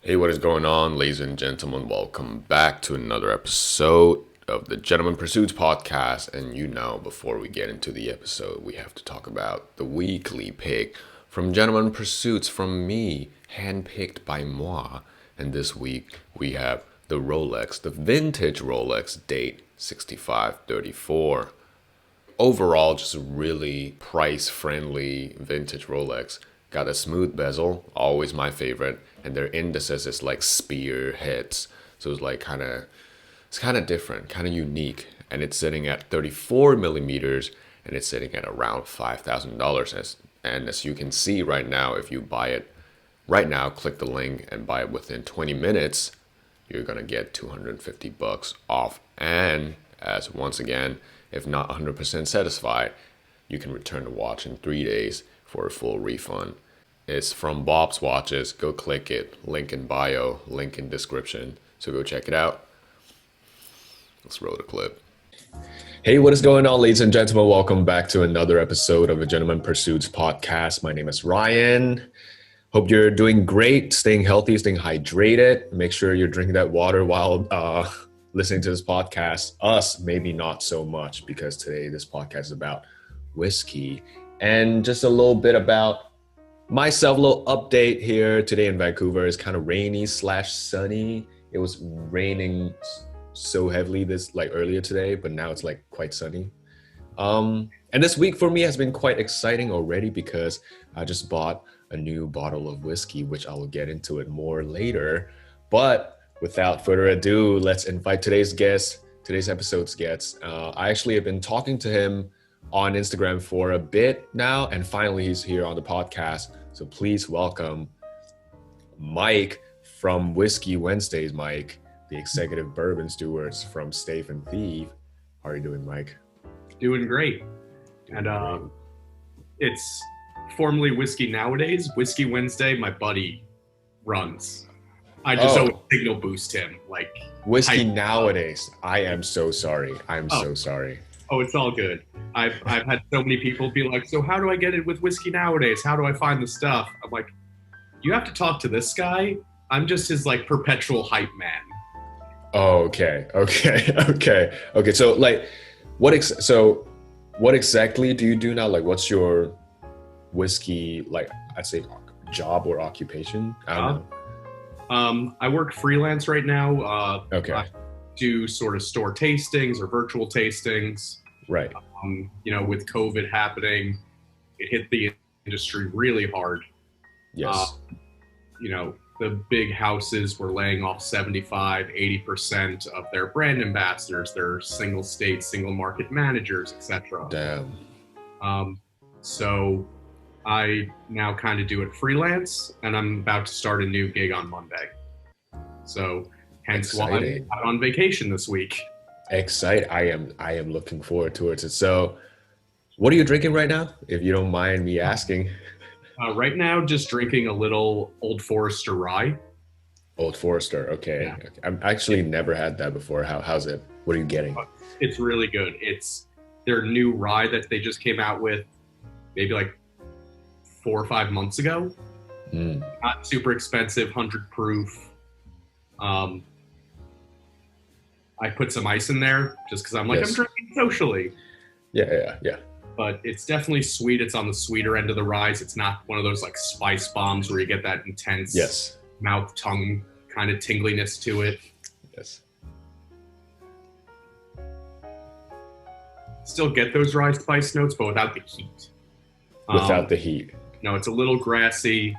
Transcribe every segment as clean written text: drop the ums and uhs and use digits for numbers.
Hey, what is going on, ladies and gentlemen? Welcome back to another episode of the Gentleman Pursuits podcast. And before we get into the episode, we have to talk about the weekly pick from Gentleman Pursuits from me, handpicked by moi. And this week we have the Rolex, the vintage Rolex date 6534. Overall, just a really price-friendly vintage Rolex. Got a smooth bezel, always my favorite, and their indices is like spear heads. So it's kind of different, kind of unique, and it's sitting at 34 millimeters, and it's sitting at around $5,000. As you can see right now, if you buy it right now, click the link and buy it within 20 minutes, you're gonna get 250 bucks off. And as once again, if not 100% satisfied, you can return the watch in 3 days for a full refund. It's from Bob's Watches. Go click it. Link in bio, link in description. So go check it out. Let's roll the clip. Hey, what is going on, ladies and gentlemen? Welcome back to another episode of the Gentleman Pursuits podcast. My name is Ryan. Hope you're doing great, staying healthy, staying hydrated. Make sure you're drinking that water while listening to this podcast. Us, maybe not so much, because today this podcast is about whiskey. And just a little bit about myself, a little update here. Today in Vancouver is kind of rainy / sunny. It was raining so heavily earlier today, but now it's quite sunny. And this week for me has been quite exciting already because I just bought a new bottle of whiskey, which I will get into it more later. But without further ado, let's invite today's episode's guest. I actually have been talking to him on Instagram for a bit now, and finally he's here on the podcast. So please welcome Mike from Whiskey Wednesdays. Mike, the Executive Bourbon stewards from Stave and Thief. How are you doing, Mike? Doing great. It's formerly Whiskey Nowadays. Whiskey Wednesday, my buddy runs. I just always signal boost him. Whiskey Nowadays. I am so sorry. So sorry. Oh, it's all good. I've had so many people be like, so how do I get it with Whiskey Nowadays? How do I find the stuff? I'm like, you have to talk to this guy. I'm just his perpetual hype man. Oh, okay. So what exactly do you do now? What's your whiskey, I'd say job or occupation? I don't know. I work freelance right now. Okay. I do sort of store tastings or virtual tastings. Right. With COVID happening, it hit the industry really hard. Yes. The big houses were laying off 75-80% of their brand ambassadors, their single state, single market managers, etc. Damn. So I now kind of do it freelance, and I'm about to start a new gig on Monday. So hence why I'm out on vacation this week. Excited. I am looking forward to it. So what are you drinking right now, if you don't mind me asking? Right now, just drinking a little Old Forester rye. Old Forester, okay. Yeah. I've actually never had that before. How's it? What are you getting? It's really good. It's their new rye that they just came out with maybe 4 or 5 months ago. Not super expensive, 100 proof. I put some ice in there just because I'm Yes. I'm drinking socially. Yeah. But it's definitely sweet. It's on the sweeter end of the rye. It's not one of those spice bombs where you get that intense mouth, tongue kind of tingliness to it. Yes. Still get those rye spice notes, but without the heat. Without the heat. No, it's a little grassy,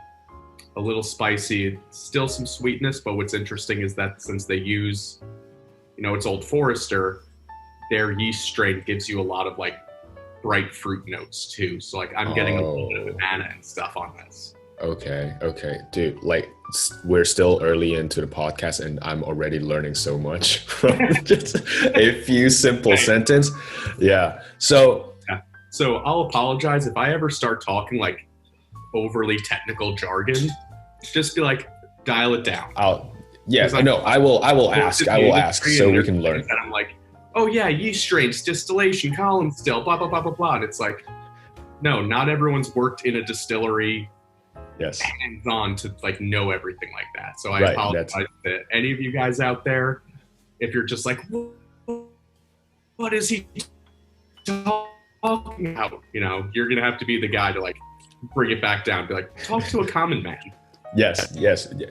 a little spicy, still some sweetness. But what's interesting is that since they use, it's Old Forester, their yeast strain gives you a lot of bright fruit notes too. So I'm getting a little bit of banana and stuff on this. Okay. Dude, we're still early into the podcast and I'm already learning so much from just a few simple sentences. Yeah. So I'll apologize if I ever start talking overly technical jargon. Just be dial it down. I will ask so we can learn. And I'm oh yeah, yeast strains, distillation, column still, blah, blah, blah, blah, blah. And it's no, not everyone's worked in a distillery. Yes. hands-on to like know everything like that. So I Right, apologize to any of you guys out there if you're just like, what is he talking about? You know, you're gonna have to be the guy to like bring it back down. Be like, talk to a common man. Yes.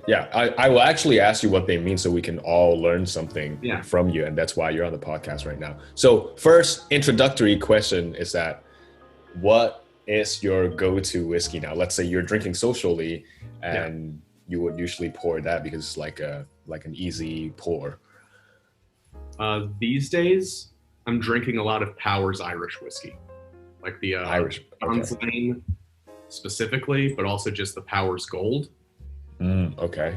Yeah. I will actually ask you what they mean so we can all learn something from you. And that's why you're on the podcast right now. So first introductory question is that what is your go-to whiskey now? Let's say you're drinking socially and you would usually pour that because it's like an easy pour. These days, I'm drinking a lot of Powers Irish whiskey, like the Irish Lane specifically, but also just the Powers Gold. Okay.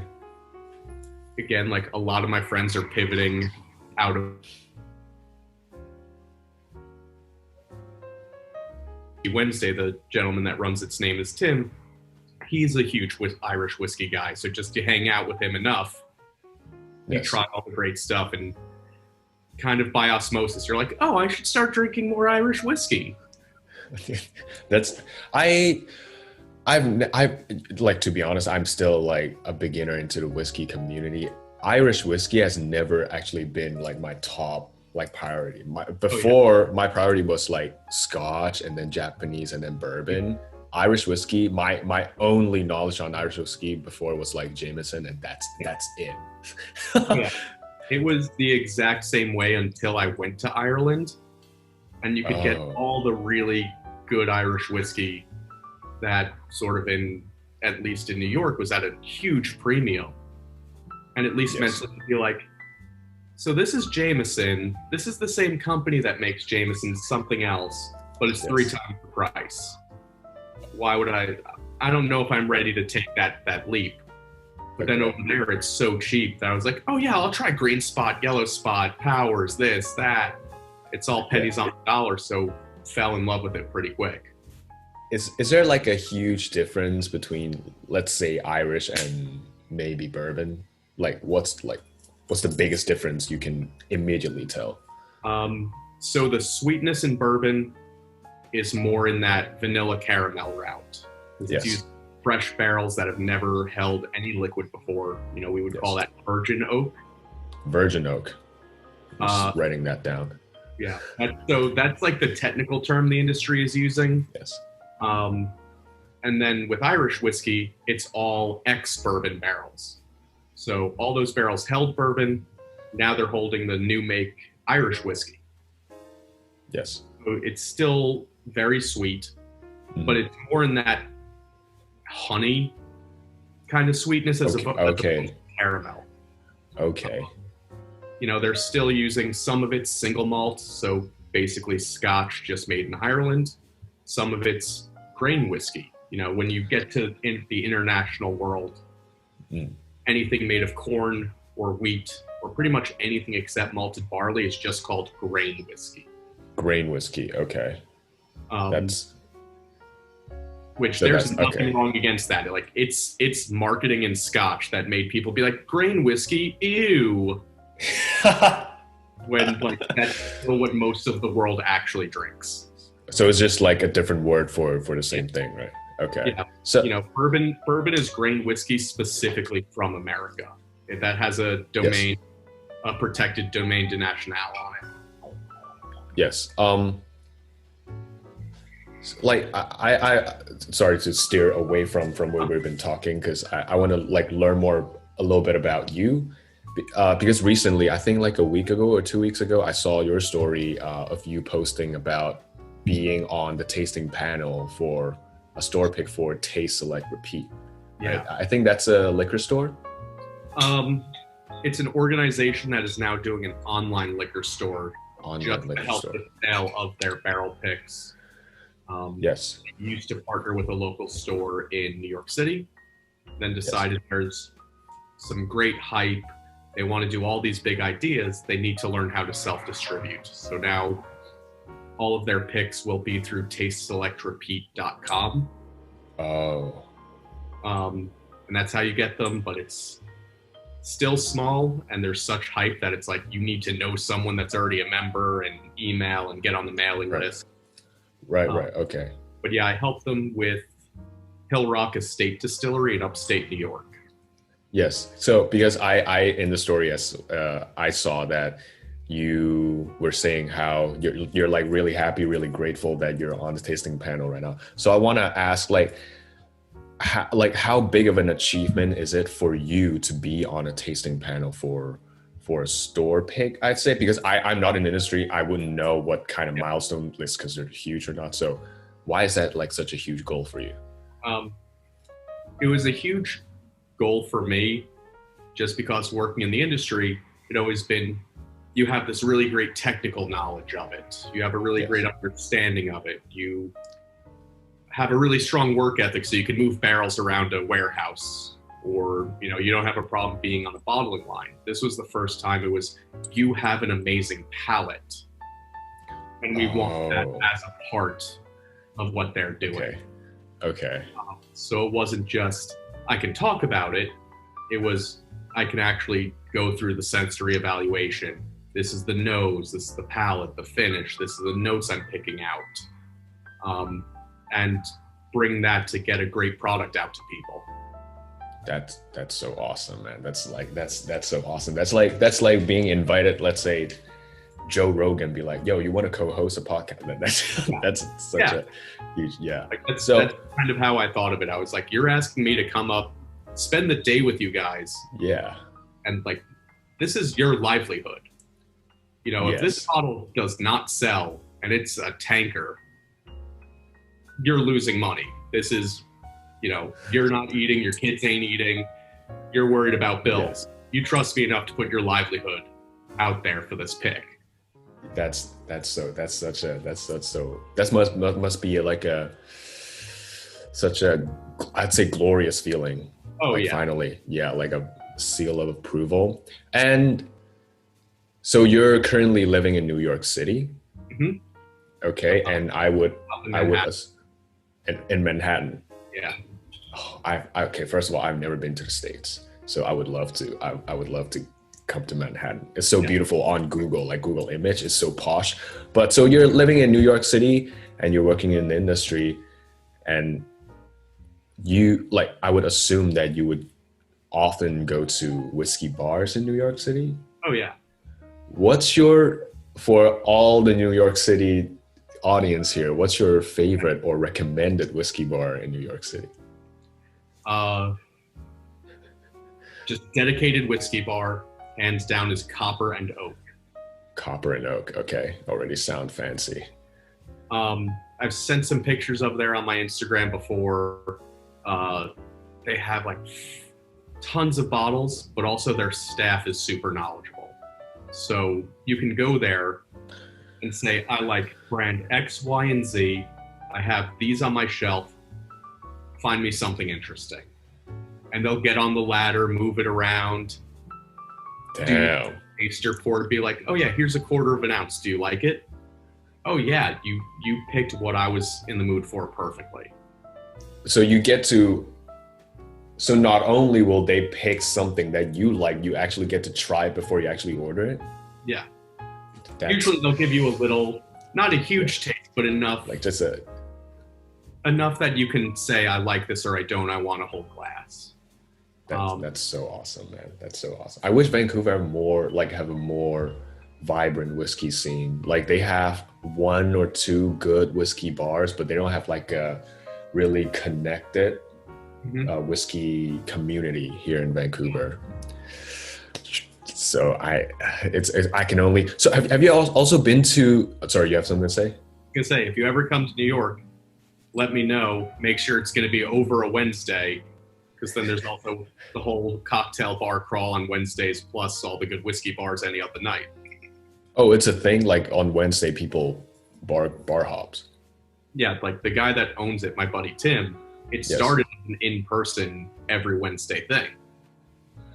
Again, like a lot of my friends are pivoting out of Wednesday. The gentleman that runs its name is Tim. He's a huge Irish whiskey guy. So just to hang out with him enough, you try all the great stuff, and kind of by osmosis, you're like, oh, I should start drinking more Irish whiskey. I've like, to be honest, I'm still like a beginner into the whiskey community. Irish whiskey has never actually been like my top like priority. My priority was like Scotch and then Japanese and then bourbon. Irish whiskey, my only knowledge on Irish whiskey before was like Jameson, and that's it. It was the exact same way until I went to Ireland, and you could get all the really good Irish whiskey that sort of at least in New York, was at a huge premium. And at least meant to be like, so this is Jameson. This is the same company that makes Jameson something else, but it's 3 times the price. Why would I don't know if I'm ready to take that leap. But then over there, it's so cheap that I was like, oh yeah, I'll try green spot, yellow spot, Powers, this, that. It's all pennies on the dollar, so fell in love with it pretty quick. Is there like a huge difference between, let's say, Irish and maybe bourbon? Like what's the biggest difference you can immediately tell? So the sweetness in bourbon is more in that vanilla caramel route. It's used fresh barrels that have never held any liquid before. You know, we would call that virgin oak. Virgin oak. Just writing that down. Yeah. So that's like the technical term the industry is using. Yes. And then with Irish whiskey, it's all ex-bourbon barrels. So all those barrels held bourbon. Now they're holding the new make Irish whiskey. Yes. So it's still very sweet, but it's more in that honey kind of sweetness as opposed to caramel. Okay. You know, they're still using some of it's single malt, so basically Scotch just made in Ireland. Some of it's grain whiskey. You know, when you get to the international world, anything made of corn or wheat or pretty much anything except malted barley is just called grain whiskey. Grain whiskey, okay. There's nothing wrong against that. Like it's marketing in Scotch that made people be like, grain whiskey, ew. When like that's still what most of the world actually drinks. So it's just like a different word for the same thing, right? Okay. Yeah. So you know, bourbon is grain whiskey specifically from America. That has a domain, a protected domain de nationale on it. Yes. Like I sorry to steer away from where we've been talking, because I want to like learn a little bit about you, because recently, I think like a week ago or 2 weeks ago, I saw your story of you posting about being on the tasting panel for a store pick for Taste Select Repeat. Yeah. Right? I think that's a liquor store. It's an organization that is now doing an online liquor store to help the sale of their barrel picks. Yes. They used to partner with a local store in New York City, then decided there's some great hype. They want to do all these big ideas. They need to learn how to self-distribute. So now all of their picks will be through tasteselectrepeat.com. Oh. And that's how you get them, but it's still small, and there's such hype that it's like you need to know someone that's already a member and email and get on the mailing list. Right, okay. But yeah, I help them with Hill Rock Estate Distillery in upstate New York. Yes. So because I in the story, as I saw that you were saying how you're like really happy, really grateful that you're on the tasting panel right now. So I want to ask, how big of an achievement is it for you to be on a tasting panel for a store pick? I'd say, because I'm not in the industry, I wouldn't know what kind of milestone lists because they're huge or not. So why is that like such a huge goal for you? It was a huge goal for me just because working in the industry, it always been, you have this really great technical knowledge of it. You have a really great understanding of it. You have a really strong work ethic, so you can move barrels around a warehouse, or, you don't have a problem being on a bottling line. This was the first time it was, you have an amazing palate. And we want that as a part of what they're doing. Okay. So it wasn't just, I can talk about it. It was, I can actually go through the sensory evaluation. This is the nose, this is the palate, the finish, this is the notes I'm picking out. And bring that to get a great product out to people. That's so awesome, man. That's so awesome. That's like being invited, let's say Joe Rogan be like, yo, you want to co-host a podcast? That's such a huge, Like that's kind of how I thought of it. I was like, you're asking me to come up, spend the day with you guys. Yeah. And like, this is your livelihood. If this bottle does not sell and it's a tanker, you're losing money. This is, you're not eating, your kids ain't eating, you're worried about bills. You trust me enough to put your livelihood out there for this pick. That must be like such a, I'd say, glorious feeling. Finally, like a seal of approval. And so you're currently living in New York City. Mm-hmm. Okay. And in Manhattan. Yeah. Okay. First of all, I've never been to the States, so I would love to. I would love to come to Manhattan. It's so beautiful on Google, like Google Image is so posh. But so you're living in New York City and you're working in the industry, and you, like, I would assume that you would often go to whiskey bars in New York City. Oh yeah. For all the New York City audience here, what's your favorite or recommended whiskey bar in New York City? Just dedicated whiskey bar, hands down, is Copper and Oak. Copper and Oak. Okay. Already sound fancy. I've sent some pictures of there on my Instagram before. They have like tons of bottles, but also their staff is super knowledgeable. So you can go there and say, I like brand X, Y, and Z. I have these on my shelf. Find me something interesting. And they'll get on the ladder, move it around. Damn. Taste your pour, be like, oh yeah, here's a 1/4 of an ounce. Do you like it? Oh yeah, you picked what I was in the mood for perfectly. So so not only will they pick something that you like, you actually get to try it before you actually order it? Yeah. Usually they'll give you a little, not a huge taste, but enough. Like just enough that you can say, I like this or I don't, I want a whole glass. That's so awesome, man. That's so awesome. I wish Vancouver have a more vibrant whiskey scene. Like they have 1 or 2 good whiskey bars, but they don't have like a really connected whiskey community here in Vancouver. So I can only. So have you also been to? Sorry, you have something to say? I was gonna say, if you ever come to New York, let me know. Make sure it's gonna be over a Wednesday, because then there's also the whole cocktail bar crawl on Wednesdays, plus all the good whiskey bars any other night. Oh, it's a thing. Like on Wednesday, people bar hops. Yeah, like the guy that owns it, my buddy Tim. It started as an in-person every Wednesday thing.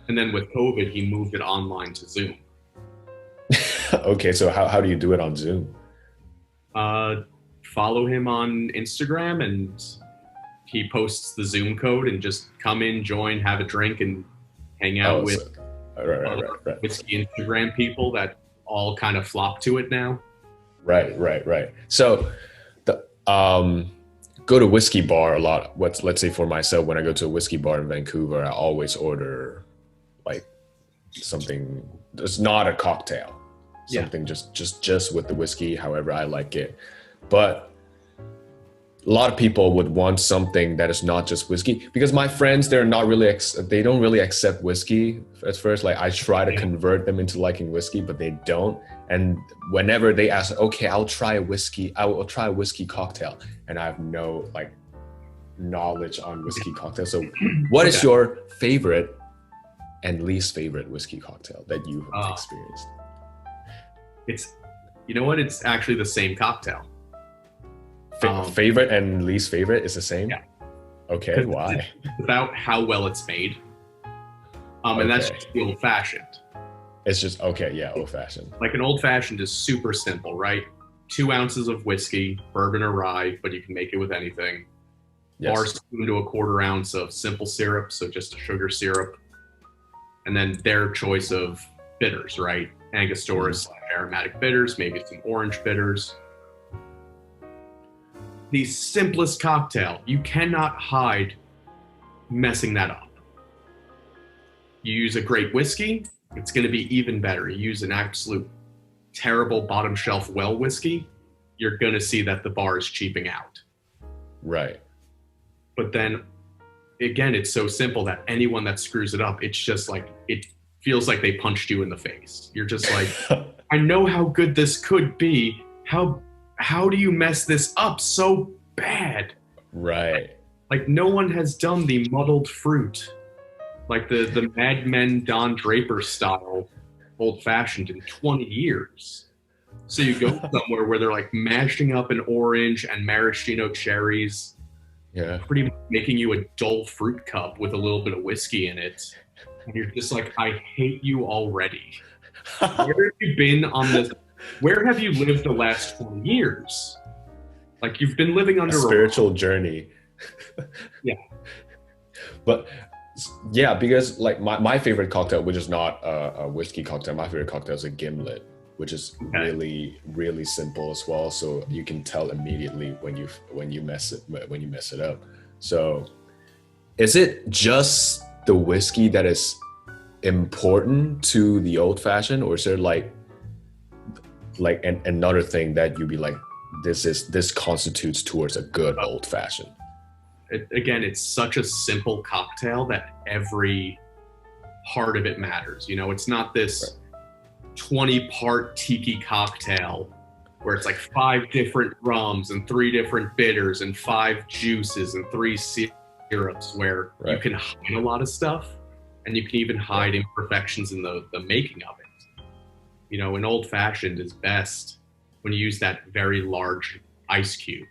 And then with COVID, he moved it online to Zoom. Okay, so how do you do it on Zoom? Follow him on Instagram, and he posts the Zoom code, and just come in, join, have a drink, and hang out with whiskey Instagram people that all kind of flock to it now. Right. So the go to whiskey bar a lot. Let's say for myself, when I go to a whiskey bar in Vancouver, I always order like something that's not a cocktail, something just with the whiskey, however I like it. But a lot of people would want something that is not just whiskey, because my friends, they're not really, they don't really accept whiskey at first. Like I try to convert them into liking whiskey, but they don't. And whenever they ask, okay, I will try a whiskey cocktail. And I have no like knowledge on whiskey cocktails. So what is your favorite and least favorite whiskey cocktail that you have experienced? You know what? It's actually the same cocktail. Favorite and least favorite is the same? Yeah. Okay, why? It's about how well it's made. And that's just the old fashioned. It's just, old fashioned. Like an old fashioned is super simple, right? 2 ounces of whiskey, bourbon or rye, but you can make it with anything. Yes. Bar spoon to a 1/4 ounce of simple syrup, so just a sugar syrup. And then their choice of bitters, right? Angostura / aromatic bitters, maybe some orange bitters. The simplest cocktail, you cannot hide messing that up. You use a great whiskey, it's going to be even better. You use an absolute terrible bottom shelf well whiskey, you're going to see that the bar is cheaping out. Right. But then, again, it's so simple that anyone that screws it up, it's just like, it feels like they punched you in the face. You're just like, I know how good this could be. How do you mess this up so bad? Right. Like no one has done the muddled fruit, like the Mad Men Don Draper style old fashioned in 20 years. So you go somewhere where they're like mashing up an orange and maraschino cherries. Yeah. Pretty much making you a dull fruit cup with a little bit of whiskey in it. And you're just like, I hate you already. Where have you been on this? Where have you lived the last 20 years? Like you've been living under a spiritual journey. Yeah. But yeah, because like my favorite cocktail, which is not a whiskey cocktail, my favorite cocktail is a gimlet, which is really, really simple as well. So you can tell immediately when you mess it up. So is it just the whiskey that is important to the old fashioned, or is there like another thing that you'd be like, this constitutes towards a good old fashioned? Again, it's such a simple cocktail that every part of it matters. You know, it's not this 20-part tiki cocktail where it's like 5 different rums and 3 different bitters and 5 juices and 3 syrups, where you can hide a lot of stuff and you can even hide imperfections in the making of it. You know, an old fashioned is best when you use that very large ice cube.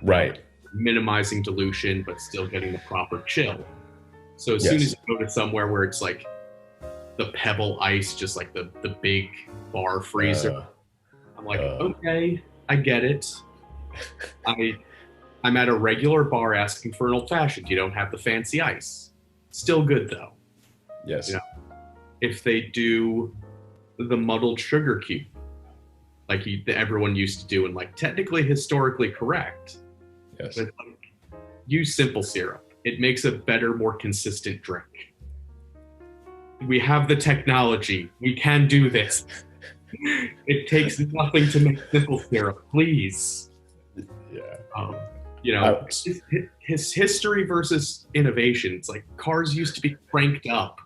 Right. Minimizing dilution, but still getting the proper chill. So as soon as you go to somewhere where it's like the pebble ice, just like the big bar freezer, I'm like, okay, I get it. I'm at a regular bar asking for an old fashioned. You don't have the fancy ice. Still good though. Yes. You know, if they do the muddled sugar cube, like everyone used to do, and like technically historically correct. Yes. But use simple syrup. It makes a better, more consistent drink. We have the technology. We can do this. It takes nothing to make simple syrup, please. Yeah. You know, his history versus innovation. It's like cars used to be cranked up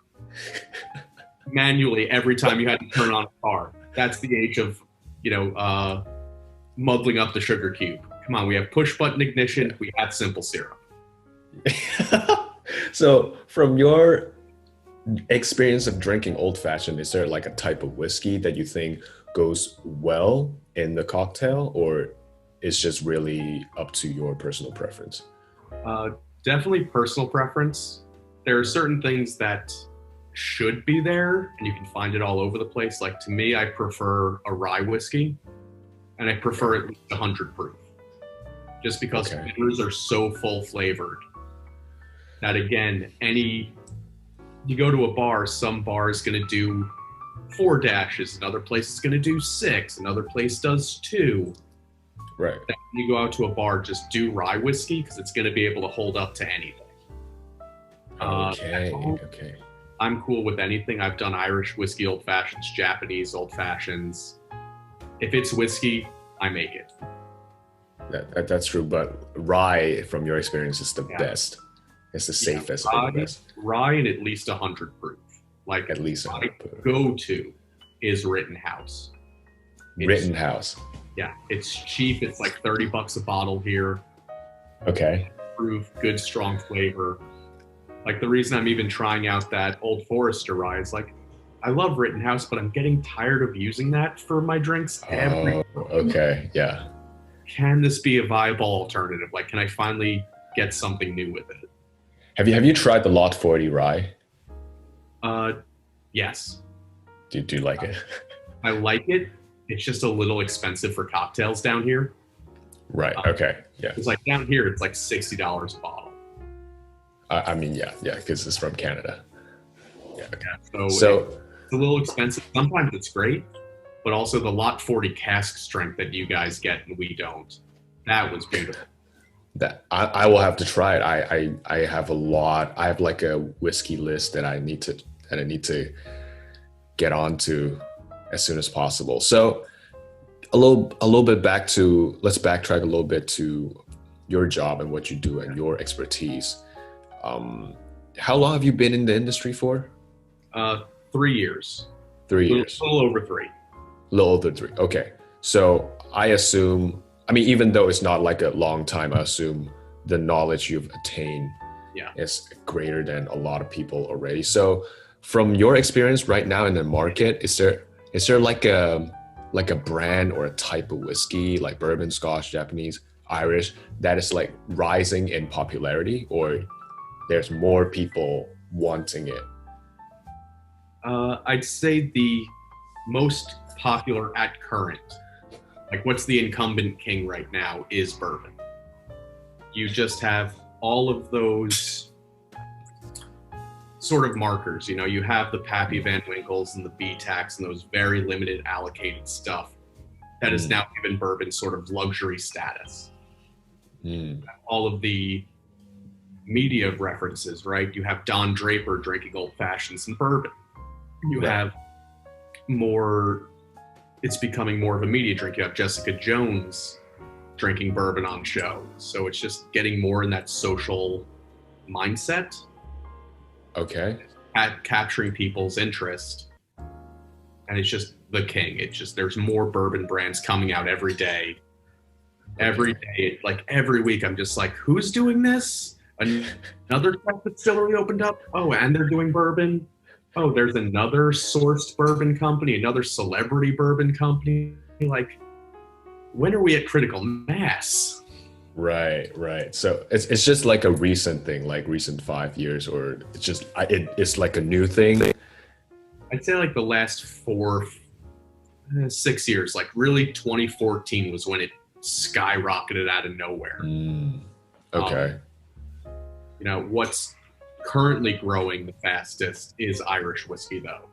manually every time you had to turn on a car. That's the age of, you know, muddling up the sugar cube. Come on, we have push button ignition. We have simple syrup. So from your experience of drinking old fashioned, is there like a type of whiskey that you think goes well in the cocktail, or it's just really up to your personal preference? Definitely personal preference. There are certain things that should be there and you can find it all over the place. Like to me, I prefer a rye whiskey, and I prefer at least 100 proof. Just because bitters are so full flavored that, again, you go to a bar, some bar is going to do 4 dashes, another place is going to do 6, another place does 2. Right. That when you go out to a bar, just do rye whiskey because it's going to be able to hold up to anything. Okay. Uh, Okay. I'm cool with anything. I've done Irish whiskey old fashions, Japanese old fashions. If it's whiskey, I make it. That's true, but rye, from your experience, is the best. It's the safest and the best. Rye and at least 100 proof. Like At least my 100 proof. go-to is Rittenhouse. Rittenhouse. Yeah, it's cheap. It's like $30 a bottle here. Okay. Proof, good strong flavor. Like the reason I'm even trying out that Old Forester rye is like, I love Rittenhouse, but I'm getting tired of using that for my drinks every. Okay. Yeah. Can this be a viable alternative? Like, can I finally get something new with it? Have you tried the Lot 40 rye? Yes. Do you like it? I like it. It's just a little expensive for cocktails down here. Right. Okay. Yeah. It's like down here, it's like $60 a bottle. I mean, yeah, because it's from Canada. Yeah. Yeah, So it's a little expensive. Sometimes it's great, but also the Lot 40 cask strength that you guys get and we don't. That was beautiful. that I will have to try it. I have a lot. I have like a whiskey list that I need to get onto as soon as possible. So a little bit let's backtrack a little bit to your job and what you do and your expertise. How long have you been in the industry for? 3 years. 3 years. A little over 3. A little over 3. Okay. So I assume, I mean, even though it's not like a long time, I assume the knowledge you've attained is greater than a lot of people already. So from your experience right now in the market, is there like a brand or a type of whiskey, like bourbon, Scotch, Japanese, Irish, that is like rising in popularity, or there's more people wanting it? I'd say the most popular at current, like what's the incumbent king right now, is bourbon. You just have all of those sort of markers. You know, you have the Pappy Van Winkles and the B-Tax and those very limited allocated stuff that is now given bourbon sort of luxury status. All of the media references, right? You have Don Draper drinking old fashions and bourbon. You have more, it's becoming more of a media drink. You have Jessica Jones drinking bourbon on show. So it's just getting more in that social mindset. Okay. At capturing people's interest. And it's just the king. It's just, there's more bourbon brands coming out every day. Every day, like every week, I'm just like, who's doing this? Another craft distillery opened up. Oh, and they're doing bourbon. Oh, there's another sourced bourbon company, another celebrity bourbon company. Like, when are we at critical mass? Right. So it's just like a recent thing, like recent 5 years, or it's just it's like a new thing. I'd say like the last 6 years. Like really, 2014 was when it skyrocketed out of nowhere. Okay. You know, what's currently growing the fastest is Irish whiskey, though.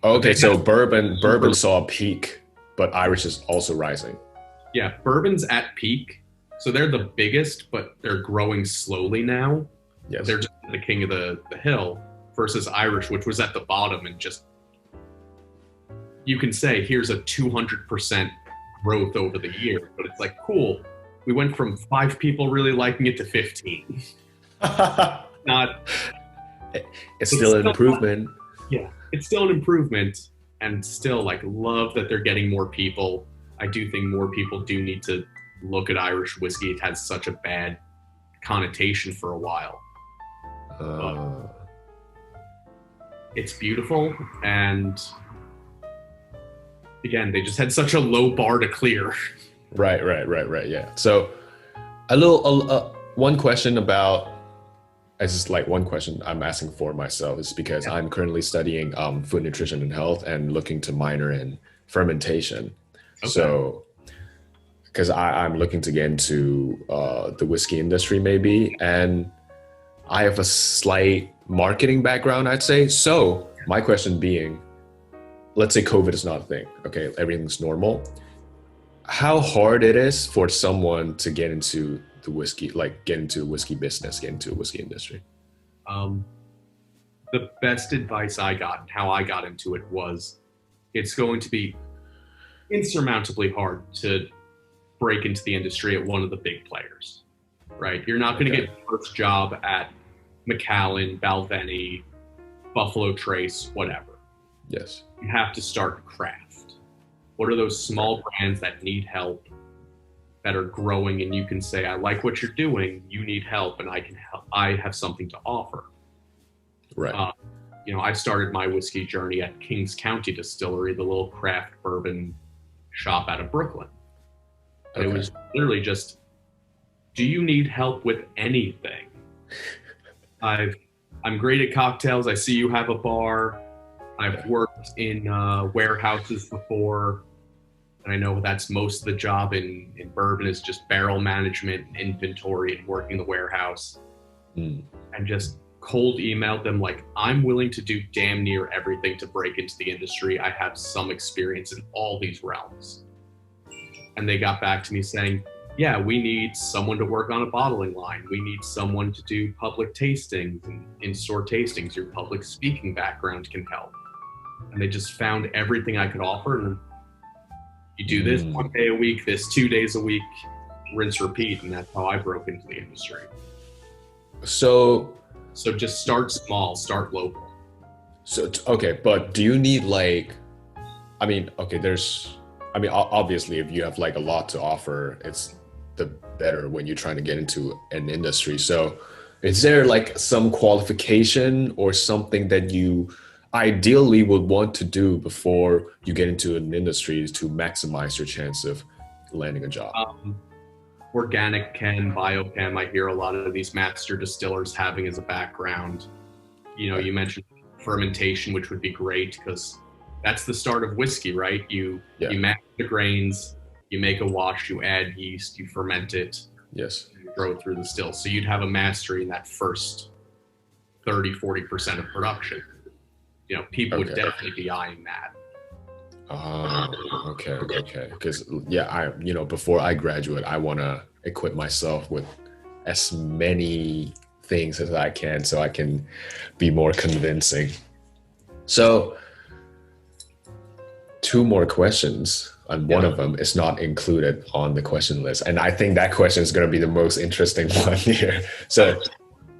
Okay, so bourbon saw a peak, but Irish is also rising. Yeah, bourbon's at peak, so they're the biggest, but they're growing slowly now. Yes. They're just the king of the hill versus Irish, which was at the bottom, and just, you can say, here's a 200% growth over the year, but it's like, cool. We went from 5 people really liking it to 15. It's still an improvement. It's still an improvement, and still like love that they're getting more people. I do think more people do need to look at Irish whiskey. It had such a bad connotation for a while. It's beautiful, and again, they just had such a low bar to clear. Right. Yeah. So one question I'm asking for myself is because I'm currently studying food nutrition and health and looking to minor in fermentation. Okay. So because I'm looking to get into the whiskey industry maybe, and I have a slight marketing background, I'd say. So my question being, let's say COVID is not a thing. Okay, everything's normal. how hard it is for someone to get into the whiskey, like get into whiskey business, get into the whiskey industry? Um, the best advice I got and how I got into it was it's going to be insurmountably hard to break into the industry at one of the big players, right? You're not going to get your first job at Macallan, Balvenie, Buffalo Trace, whatever. Yes. You have to start craft. What are those small brands that need help, that are growing, and you can say, I like what you're doing, you need help, and I can help. I have something to offer. Right. I started my whiskey journey at Kings County Distillery, the little craft bourbon shop out of Brooklyn. And it was literally just, do you need help with anything? I'm great at cocktails. I see you have a bar. I've worked in warehouses before. And I know that's most of the job in bourbon is just barrel management, and inventory, and working the warehouse. And just cold emailed them like, I'm willing to do damn near everything to break into the industry. I have some experience in all these realms. And they got back to me saying, yeah, we need someone to work on a bottling line. We need someone to do public tastings and in-store tastings. Your public speaking background can help. And they just found everything I could offer. And you do this 1 day a week, this 2 days a week, rinse, repeat. And that's how I broke into the industry. So just start small, start local. So, okay, but do you need obviously if you have like a lot to offer, it's the better when you're trying to get into an industry. So is there like some qualification or something that you ideally would want to do before you get into an industry to maximize your chance of landing a job? Organic chem, biochem, I hear a lot of these master distillers having as a background. You mentioned fermentation, which would be great because that's the start of whiskey, right? You mash the grains, you make a wash, you add yeast, you ferment it. Yes. And you throw it through the still. So you'd have a mastery in that first 30-40% of production. People would definitely be eyeing that. Okay. Because before I graduate, I want to equip myself with as many things as I can so I can be more convincing. So 2 more questions, and one of them is not included on the question list. And I think that question is going to be the most interesting one here. So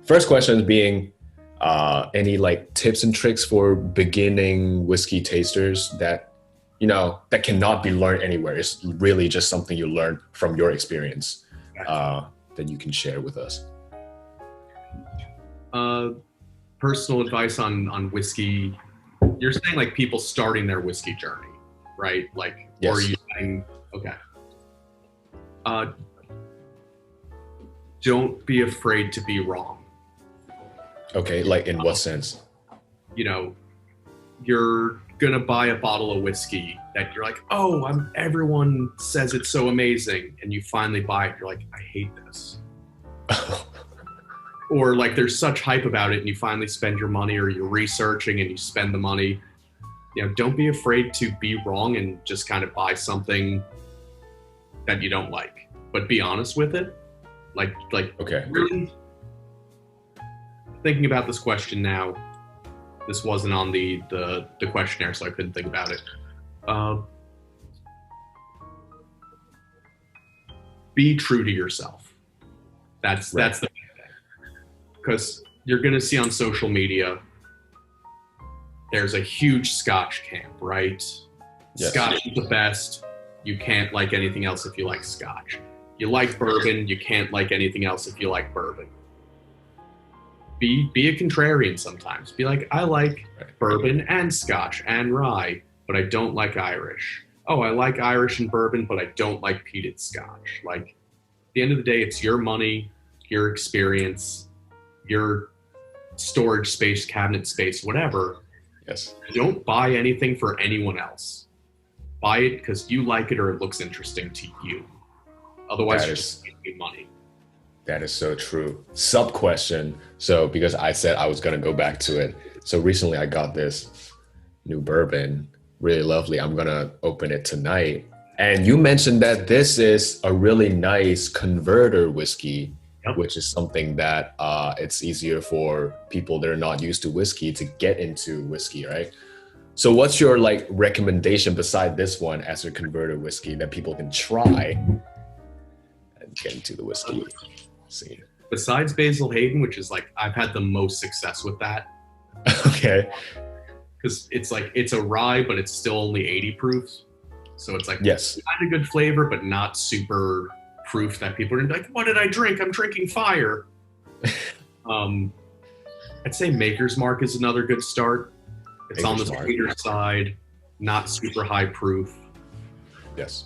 first question being, any like tips and tricks for beginning whiskey tasters that cannot be learned anywhere? It's really just something you learn from your experience that you can share with us. Personal advice on whiskey. You're saying like people starting their whiskey journey, right? Like, yes. Or are you saying, okay. Don't be afraid to be wrong. Okay, like in what sense? You're gonna buy a bottle of whiskey that you're like, oh, everyone says it's so amazing, and you finally buy it, you're like, I hate this. Or like there's such hype about it and you finally spend your money, or you're researching and you spend the money. Don't be afraid to be wrong and just kind of buy something that you don't like, but be honest with it. Like okay. Really thinking about this question now, this wasn't on the questionnaire, so I couldn't think about it. Be true to yourself. That's the thing. Because you're going to see on social media, there's a huge Scotch camp, right? Yes. Scotch is the best. You can't like anything else if you like Scotch. You like bourbon, you can't like anything else if you like bourbon. Be a contrarian sometimes. Be like, I like bourbon and Scotch and rye, but I don't like Irish. Oh, I like Irish and bourbon, but I don't like peated Scotch. Like, at the end of the day, it's your money, your experience, your storage space, cabinet space, whatever. Yes. Don't buy anything for anyone else. Buy it because you like it or it looks interesting to you. Otherwise, you're just spending money. That is so true. Sub question. So because I said I was going to go back to it. So recently I got this new bourbon, really lovely. I'm going to open it tonight. And you mentioned that this is a really nice converter whiskey, Yep. which is something that it's easier for people that are not used to whiskey to get into whiskey, right? So what's your like recommendation beside this one as a converter whiskey that people can try and get into the whiskey scene? Besides Basil Hayden, which is like I've had the most success with that. Okay. Because it's like it's a rye, but it's still only 80 proof. So it's like Yes. kind of good flavor, but not super proof that people are gonna be like, what did I drink? I'm drinking fire. I'd say Maker's Mark is another good start. It's on the Maker's Mark. sweeter side, not super high proof. Yes.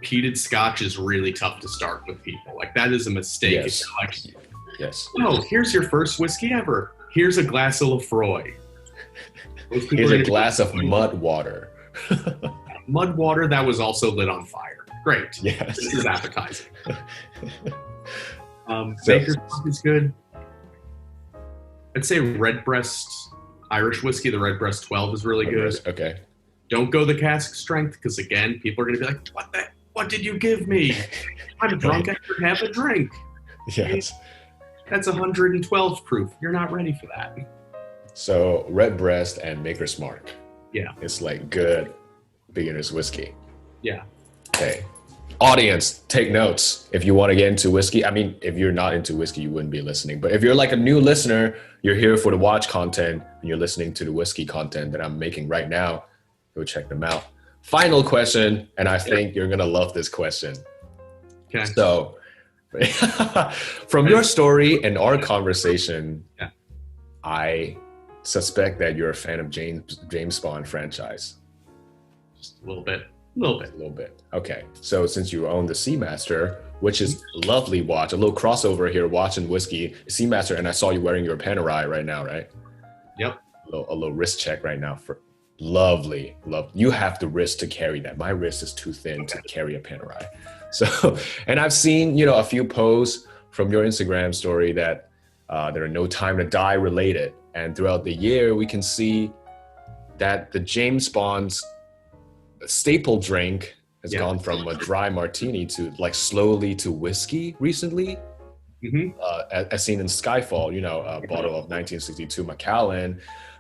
Peated Scotch is really tough to start with people. Like that is a mistake. Yes. If you're like, Yes. oh, here's your first whiskey ever. Here's a glass of Lefroy. Here's a glass of mud water. Mud water that was also lit on fire. Great. Yes. This is appetizing. Baker's Mark is good. I'd say Redbreast Irish whiskey, the Redbreast 12 is really good. Okay. Don't go the cask strength because again, people are going to be like, what did you give me? I'm drunk after half a drink. Yes. That's 112 proof. You're not ready for that. So Redbreast and Maker's Mark. Yeah. It's like good beginner's whiskey. Yeah. Hey, audience, take notes. If you want to get into whiskey, I mean, if you're not into whiskey, you wouldn't be listening. But if you're like a new listener, you're here for the watch content and you're listening to the whiskey content that I'm making right now, go check them out. Final question, and I think you're going to love this question. Okay. So from your story and our conversation, I suspect that you're a fan of James Bond franchise. Just a little bit. A little bit. Okay. So since you own the Seamaster, which is a lovely watch, a little crossover here, watch and whiskey, Seamaster, and I saw you wearing your Panerai right now, right? Yep. A little wrist check right now for lovely. You have the wrist to carry that. My wrist is too thin to carry a Panerai. So, and I've seen, a few posts from your Instagram story that there are No Time to Die related. And throughout the year, we can see that the James Bond's staple drink has gone from a dry martini to like slowly to whiskey recently. Mm-hmm. As seen in Skyfall, a bottle of 1962 Macallan,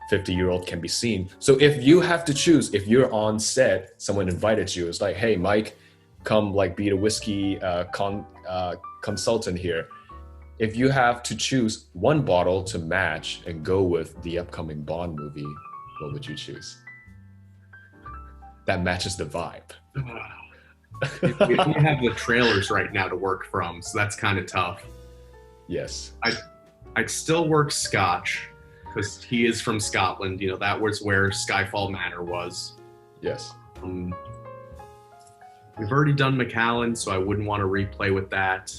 50-year-old can be seen. So if you have to choose, if you're on set, someone invited you, it's like, hey, Mike, come like be the whiskey consultant here. If you have to choose one bottle to match and go with the upcoming Bond movie, what would you choose? That matches the vibe. We have the trailers right now to work from, so that's kind of tough. Yes. I'd still work Scotch because he is from Scotland. That was where Skyfall Manor was. Yes. We've already done Macallan, so I wouldn't want to replay with that.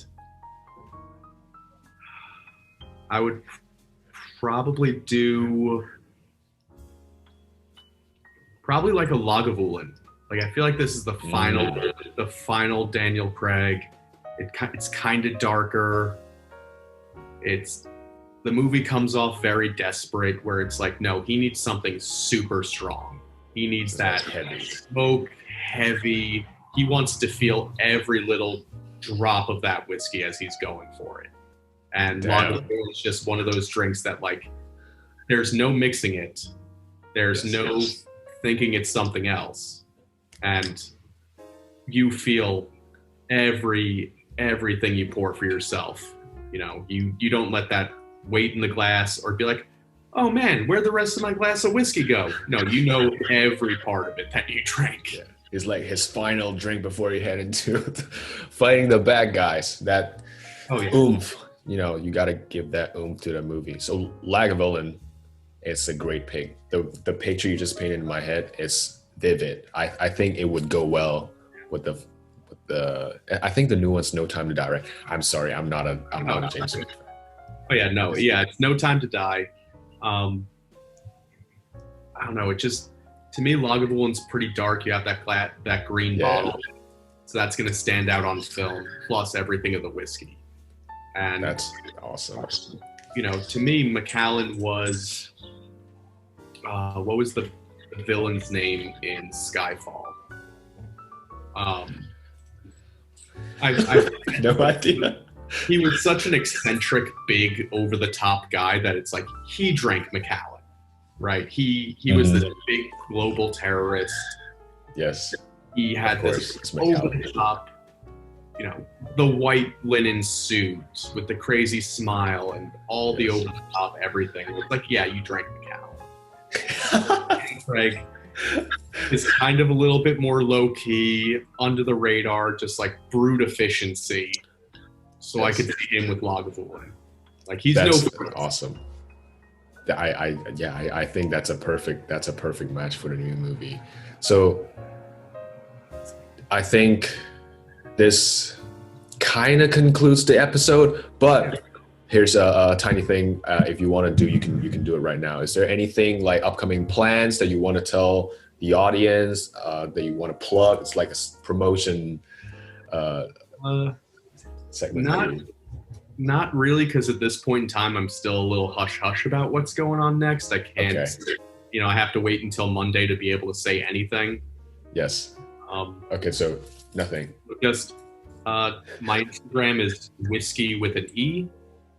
I would probably do like a Lagavulin. Like I feel like this is the final Daniel Craig. It's kind of darker. The movie comes off very desperate, where it's like, no, he needs something super strong. He needs that smoke, heavy. He wants to feel every little drop of that whiskey as he's going for it. And Lagavulin is just one of those drinks that like, there's no mixing it. There's no thinking it's something else. And you feel everything you pour for yourself. You don't let that wait in the glass or be like, oh man, where'd the rest of my glass of whiskey go? No, every part of it that you drank. Yeah. It's like his final drink before he head into fighting the bad guys. That oomph, you got to give that oomph to the movie. So Lagavulin, it's a great pick. The picture you just painted in my head is vivid. I think it would go well with the. I think the new one's No Time to Die. Right? I'm sorry, I'm not a James Bond fan. Oh yeah, no, yeah, it's No Time to Die. I don't know. It just, to me, Lagavulin's pretty dark. You have that green bottle, so that's going to stand out on film. Plus everything of the whiskey, and that's awesome. To me, Macallan was what was the villain's name in Skyfall? I No idea. he was such an eccentric, big, over-the-top guy that it's like he drank Macallan, right? He was this big global terrorist. Yes. He had this over-the-top, the white linen suit with the crazy smile and all the over-the-top everything. It's like, yeah, you drank Macallan. Craig is kind of a little bit more low-key, under the radar, just like brute efficiency. So I could see him with Lagavulin. Like that's awesome. I think that's a perfect match for the new movie. So I think this kind of concludes the episode, but here's a tiny thing. If you want to do, you can do it right now. Is there anything like upcoming plans that you want to tell the audience that you want to plug? It's like a promotion segment. Not really, because at this point in time, I'm still a little hush-hush about what's going on next. I can't, I have to wait until Monday to be able to say anything. Yes. Okay, so nothing. Just my Instagram is whiskey with an E,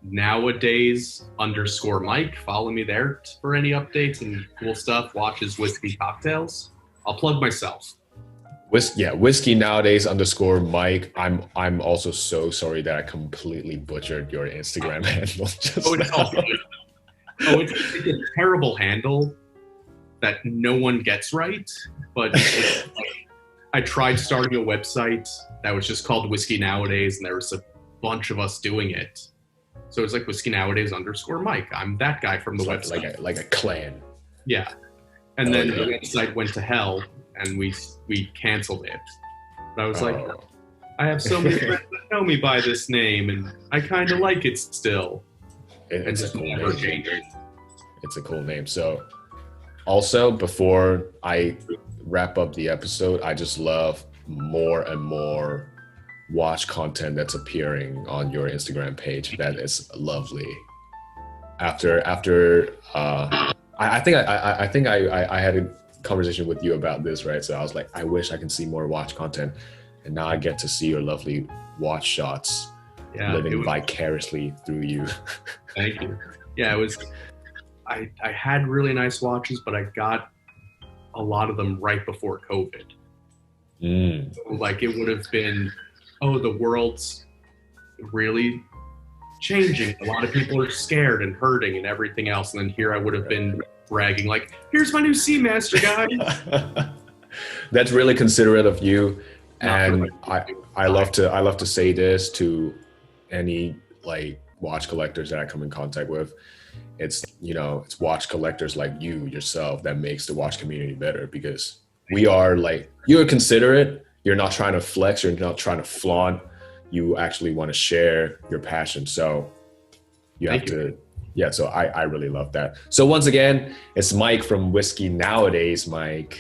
nowadays _Mike. Follow me there for any updates and cool stuff. Watches whiskey cocktails. I'll plug myself. Whiskey nowadays _Mike. I'm also so sorry that I completely butchered your Instagram handle. It's a terrible handle that no one gets right. But I tried starting a website that was just called Whiskey Nowadays, and there was a bunch of us doing it. So it's like whiskey nowadays _Mike. I'm that guy from the website. Like a clan. Yeah. And then the website went to hell, and we canceled it. But I was like, I have so many friends that know me by this name, and I kind of like it still. It's a cool name. It's a cool name. So also, before I wrap up the episode, I just love more and more watch content that's appearing on your Instagram page. That is lovely. After I think I had a conversation with you about this, right? So I was like, I wish I can see more watch content, and now I get to see your lovely watch shots living vicariously through you. Thank you. Yeah, it was. I had really nice watches, but I got a lot of them right before COVID. So, like, it would have been, the world's really changing. A lot of people are scared and hurting and everything else. And then here I would have been bragging, like, here's my new Seamaster, guys. That's really considerate of you. And I love to say this to any like watch collectors that I come in contact with. It's watch collectors like you yourself that makes the watch community better, because we are like, you're considerate, you're not trying to flex, you're not trying to flaunt, you actually want to share your passion. So you have to, so I really love that. So once again, it's Mike from Whiskey Nowadays, Mike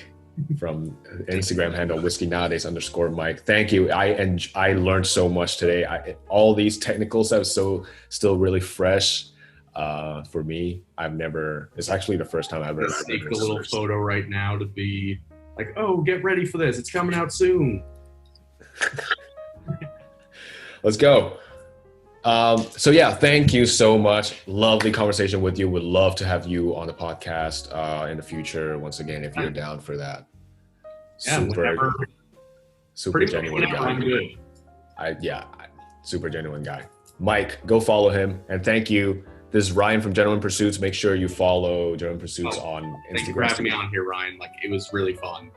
from Instagram handle Whiskey Nowadays _Mike. Thank you. I learned so much today. All these technical stuff is still really fresh. For me, it's actually the first time I've ever take a little photo right now to be like, oh, get ready for this. It's coming out soon. Let's go. Thank you so much. Lovely conversation with you. Would love to have you on the podcast in the future. Once again, if you're down for that. Super genuine guy. Super genuine guy. Mike, go follow him. And thank you. This is Ryan from Gentleman Pursuits. Make sure you follow Gentleman Pursuits on Instagram. Thank you for having me on here, Ryan. Like, it was really fun.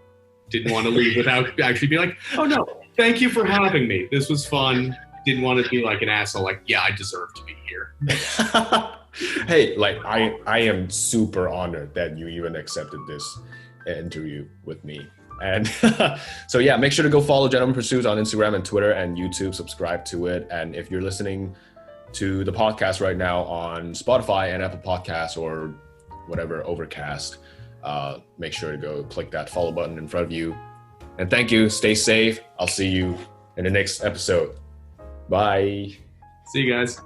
Didn't want to leave without actually being like, oh no, thank you for having me. This was fun. Didn't want to be like an asshole. Like, yeah, I deserve to be here. Hey, like I am super honored that you even accepted this interview with me. And make sure to go follow Gentleman Pursuits on Instagram and Twitter and YouTube. Subscribe to it. And if you're listening to the podcast right now on Spotify and Apple Podcasts or whatever, Overcast, make sure to go click that follow button in front of you. And thank you. Stay safe. I'll see you in the next episode. Bye. See you guys.